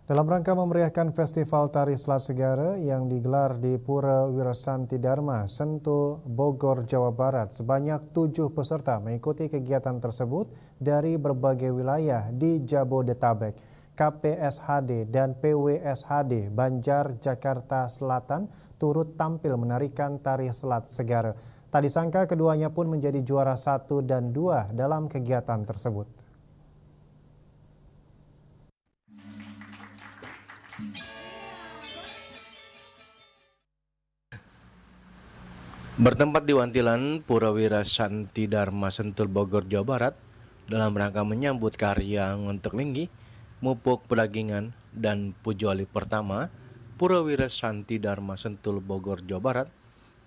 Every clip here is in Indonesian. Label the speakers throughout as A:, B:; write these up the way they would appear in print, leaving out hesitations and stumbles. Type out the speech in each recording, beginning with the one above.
A: Dalam rangka memeriahkan Festival Tari Selat Segara yang digelar di Pura Wirasanti Dharma, Sentul, Bogor, Jawa Barat, sebanyak 7 peserta mengikuti kegiatan tersebut dari berbagai wilayah di Jabodetabek. KPSHD dan PWSHD Banjar, Jakarta Selatan turut tampil menarikan Tari Selat Segara. Tak disangka keduanya pun menjadi juara 1 dan 2 dalam kegiatan tersebut.
B: Bertempat di Wantilan, Pura Wirasanti Dharma Sentul Bogor, Jawa Barat, dalam rangka menyambut Karyang untuk Linggi, Mupuk Pedagingan, dan Pujoli pertama, Pura Wirasanti Dharma Sentul Bogor, Jawa Barat,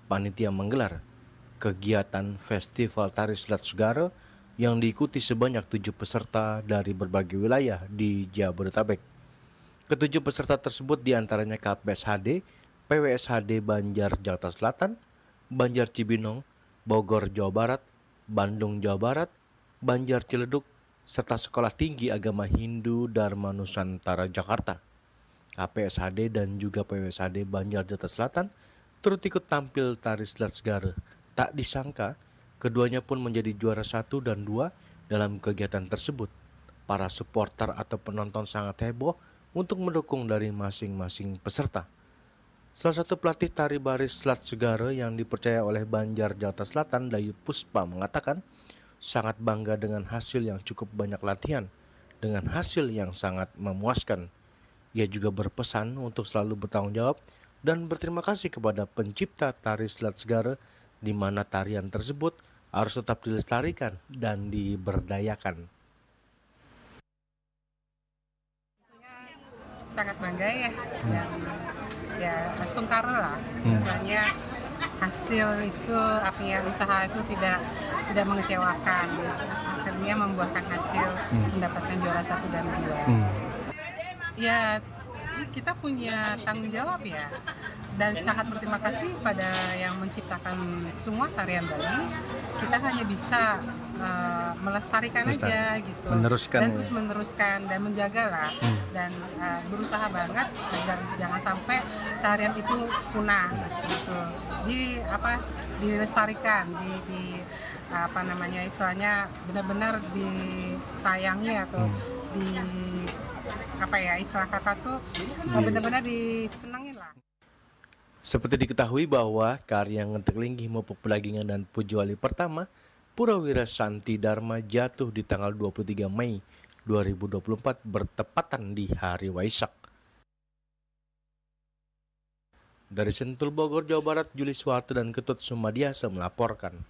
B: panitia menggelar kegiatan Festival Tari Selat Segara yang diikuti sebanyak 7 peserta dari berbagai wilayah di Jabodetabek. Ketujuh peserta tersebut diantaranya KPSHD, PWSHD Banjar, Jakarta Selatan, Banjar Cibinong, Bogor, Jawa Barat, Bandung, Jawa Barat, Banjar Ciledug, serta Sekolah Tinggi Agama Hindu Dharma Nusantara Jakarta. KPSHD dan juga PWSHD Banjar Jakarta Selatan turut ikut tampil Tari Selat Segara. Tak disangka, keduanya pun menjadi juara 1 dan 2 dalam kegiatan tersebut. Para supporter atau penonton sangat heboh untuk mendukung dari masing-masing peserta. Salah satu pelatih tari baris Selat Segara yang dipercaya oleh Banjar Jakarta Selatan, Dayu Puspa, mengatakan sangat bangga dengan hasil yang cukup banyak latihan, dengan hasil yang sangat memuaskan. Ia juga berpesan untuk selalu bertanggung jawab dan berterima kasih kepada pencipta tari Selat Segara, di mana tarian tersebut harus tetap dilestarikan dan diberdayakan.
C: Sangat bangga ya, dan ya Tungkaro lah, istilahnya hasil itu, artinya usaha itu tidak mengecewakan, akhirnya membuahkan hasil, mendapatkan juara 1 dan 2. Ya, kita punya tanggung jawab ya, dan sangat berterima kasih pada yang menciptakan semua tarian Bali. Kita hanya bisa melestarikan aja gitu,
B: meneruskan,
C: dan terus meneruskan dan menjaga lah, dan berusaha banget agar jangan sampai tarian itu punah gitu. Dilestarikan, istilahnya benar-benar disayangi atau istilah kata tuh benar-benar disenangin lah.
B: Seperti diketahui bahwa Karyang Ngentek Linggih, Mupuk Pedagingan, dan Pujoli pertama Pura Wirasanti Dharma jatuh di tanggal 23 Mei 2024 bertepatan di hari Waisak. Dari Sentul Bogor, Jawa Barat, Juli Suharto dan Ketut Sumadiasa melaporkan.